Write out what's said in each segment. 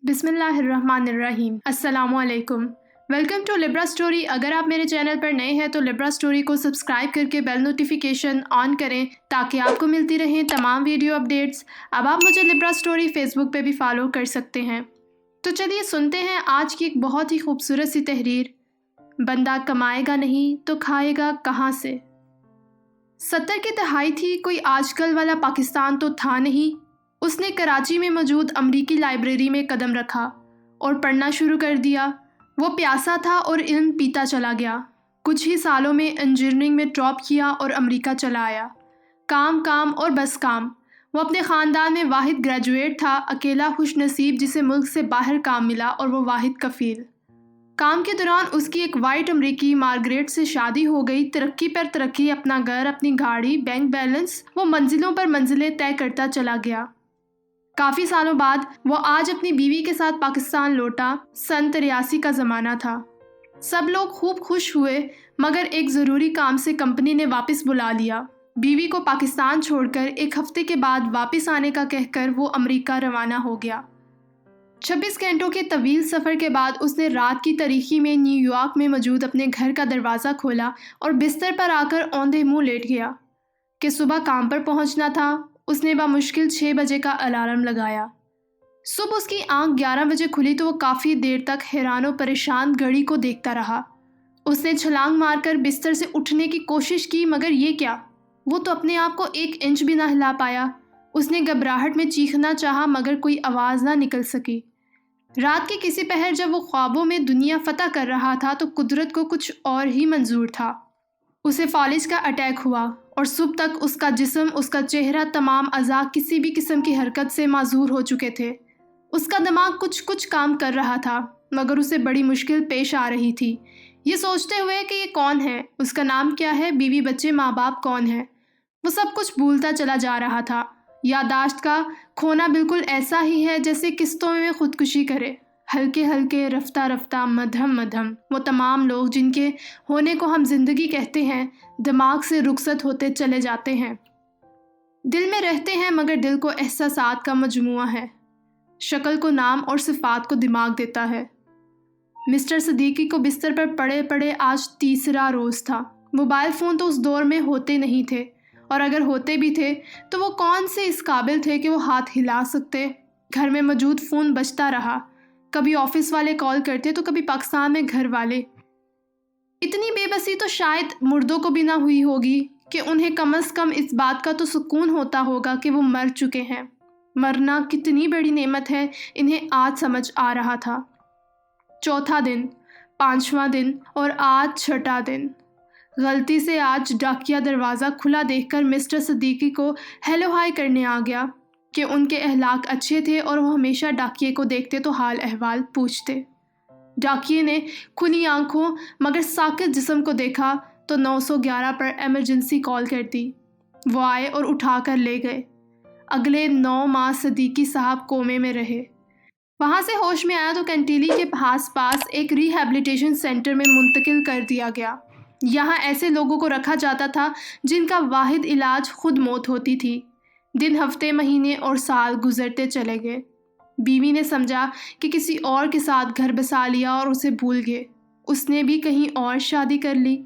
بسم اللہ الرحمن الرحیم۔ السلام علیکم، ویلکم ٹو لبرا سٹوری۔ اگر آپ میرے چینل پر نئے ہیں تو لبرا سٹوری کو سبسکرائب کر کے بیل نوٹیفیکیشن آن کریں تاکہ آپ کو ملتی رہیں تمام ویڈیو اپڈیٹس۔ اب آپ مجھے لبرا سٹوری فیس بک پہ بھی فالو کر سکتے ہیں۔ تو چلیے سنتے ہیں آج کی ایک بہت ہی خوبصورت سی تحریر، بندہ کمائے گا نہیں تو کھائے گا کہاں سے۔ 70 کی دہائی تھی، کوئی آج کل والا پاکستان تو تھا نہیں۔ اس نے کراچی میں موجود امریکی لائبریری میں قدم رکھا اور پڑھنا شروع کر دیا۔ وہ پیاسا تھا اور علم پیتا چلا گیا۔ کچھ ہی سالوں میں انجینئرنگ میں ڈراپ کیا اور امریکہ چلا آیا۔ کام کام اور بس کام۔ وہ اپنے خاندان میں واحد گریجویٹ تھا، اکیلا خوش نصیب جسے ملک سے باہر کام ملا، اور وہ واحد کفیل۔ کام کے دوران اس کی ایک وائٹ امریکی مارگریٹ سے شادی ہو گئی۔ ترقی پر ترقی، اپنا گھر، اپنی گاڑی، بینک بیلنس، وہ منزلوں پر منزلیں طے کرتا چلا گیا۔ کافی سالوں بعد وہ آج اپنی بیوی کے ساتھ پاکستان لوٹا۔ سن 83 کا زمانہ تھا۔ سب لوگ خوب خوش ہوئے، مگر ایک ضروری کام سے کمپنی نے واپس بلا لیا۔ بیوی کو پاکستان چھوڑ کر ایک ہفتے کے بعد واپس آنے کا کہہ کر وہ امریکہ روانہ ہو گیا۔ 26 گھنٹوں کے طویل سفر کے بعد اس نے رات کی تاریکی میں نیو یارک میں موجود اپنے گھر کا دروازہ کھولا اور بستر پر آ کر اوندھے منہ لیٹ گیا کہ صبح کام پر پہنچنا تھا۔ اس نے بمشکل 6 بجے کا الارم لگایا۔ صبح اس کی آنکھ 11 بجے کھلی تو وہ کافی دیر تک حیران و پریشان گھڑی کو دیکھتا رہا۔ اس نے چھلانگ مار کر بستر سے اٹھنے کی کوشش کی، مگر یہ کیا! وہ تو اپنے آپ کو 1 انچ بھی نہ ہلا پایا۔ اس نے گھبراہٹ میں چیخنا چاہا، مگر کوئی آواز نہ نکل سکی۔ رات کے کسی پہر جب وہ خوابوں میں دنیا فتح کر رہا تھا تو قدرت کو کچھ اور ہی منظور تھا۔ اسے فالج کا اٹیک ہوا اور صبح تک اس کا جسم، اس کا چہرہ، تمام اعضاء کسی بھی قسم کی حرکت سے معذور ہو چکے تھے۔ اس کا دماغ کچھ کام کر رہا تھا، مگر اسے بڑی مشکل پیش آ رہی تھی، یہ سوچتے ہوئے کہ یہ کون ہے، اس کا نام کیا ہے، بیوی بچے ماں باپ کون ہے۔ وہ سب کچھ بھولتا چلا جا رہا تھا۔ یادداشت کا کھونا بالکل ایسا ہی ہے جیسے قسطوں میں خودکشی کرے، ہلکے ہلکے، رفتہ رفتہ، مدھم مدھم۔ وہ تمام لوگ جن کے ہونے کو ہم زندگی کہتے ہیں، دماغ سے رخصت ہوتے چلے جاتے ہیں۔ دل میں رہتے ہیں، مگر دل کو احساسات کا مجموعہ ہے، شکل کو نام اور صفات کو دماغ دیتا ہے۔ مسٹر صدیقی کو بستر پر پڑے پڑے آج تیسرا روز تھا۔ موبائل فون تو اس دور میں ہوتے نہیں تھے، اور اگر ہوتے بھی تھے تو وہ کون سے اس قابل تھے کہ وہ ہاتھ ہلا سکتے۔ گھر میں موجود فون بجتا رہا، کبھی آفس والے کال کرتے تو کبھی پاکستان میں گھر والے۔ اتنی بے بسی تو شاید مردوں کو بھی نہ ہوئی ہوگی کہ انہیں کم از کم اس بات کا تو سکون ہوتا ہوگا کہ وہ مر چکے ہیں۔ مرنا کتنی بڑی نعمت ہے، انہیں آج سمجھ آ رہا تھا۔ چوتھا دن، 5واں دن، اور آج 6واں دن۔ غلطی سے آج ڈاکیا دروازہ کھلا دیکھ کر مسٹر صدیقی کو ہیلو ہائی کرنے آ گیا کہ ان کے اخلاق اچھے تھے اور وہ ہمیشہ ڈاکیے کو دیکھتے تو حال احوال پوچھتے۔ ڈاکیے نے کھلی آنکھوں مگر ساکت جسم کو دیکھا تو 911 پر ایمرجنسی کال کر دی۔ وہ آئے اور اٹھا کر لے گئے۔ اگلے 9 ماہ صدیقی صاحب کومے میں رہے۔ وہاں سے ہوش میں آیا تو کنٹیلی کے پاس ایک ری ہیبلیٹیشن سینٹر میں منتقل کر دیا گیا۔ یہاں ایسے لوگوں کو رکھا جاتا تھا جن کا واحد علاج خود موت ہوتی تھی۔ دن، ہفتے، مہینے اور سال گزرتے چلے گئے۔ بیوی نے سمجھا کہ کسی اور کے ساتھ گھر بسا لیا اور اسے بھول گئے۔ اس نے بھی کہیں اور شادی کر لی۔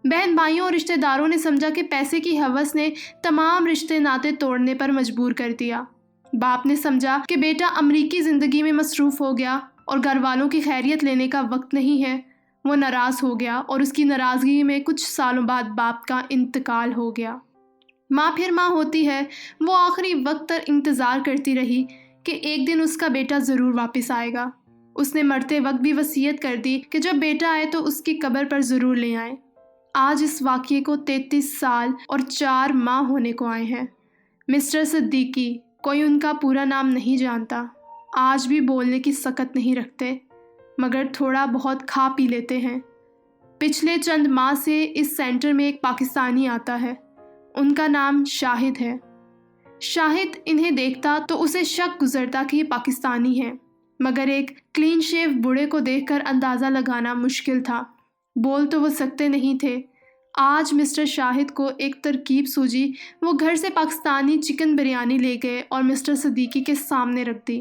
بہن بھائیوں اور رشتہ داروں نے سمجھا کہ پیسے کی ہوس نے تمام رشتے ناطے توڑنے پر مجبور کر دیا۔ باپ نے سمجھا کہ بیٹا امریکی زندگی میں مصروف ہو گیا اور گھر والوں کی خیریت لینے کا وقت نہیں ہے۔ وہ ناراض ہو گیا اور اس کی ناراضگی میں کچھ سالوں بعد باپ کا انتقال ہو گیا۔ ماں پھر ماں ہوتی ہے، وہ آخری وقت تک انتظار کرتی رہی کہ ایک دن اس کا بیٹا ضرور واپس آئے گا۔ اس نے مرتے وقت بھی وصیت کر دی کہ جب بیٹا آئے تو اس کی قبر پر ضرور لے آئیں۔ آج اس واقعے کو 33 سال اور 4 ماہ ہونے کو آئے ہیں۔ مسٹر صدیقی، کوئی ان کا پورا نام نہیں جانتا، آج بھی بولنے کی سکت نہیں رکھتے، مگر تھوڑا بہت کھا پی لیتے ہیں۔ پچھلے چند ماہ سے اس سینٹر میں ایک پاکستانی آتا ہے، ان کا نام شاہد ہے۔ شاہد انہیں دیکھتا تو اسے شک گزرتا کہ یہ پاکستانی ہیں، مگر ایک کلین شیو بوڑھے کو دیکھ کر اندازہ لگانا مشکل تھا۔ بول تو وہ سکتے نہیں تھے۔ آج مسٹر شاہد کو ایک ترکیب سوجی، وہ گھر سے پاکستانی چکن بریانی لے گئے اور مسٹر صدیقی کے سامنے رکھ دی۔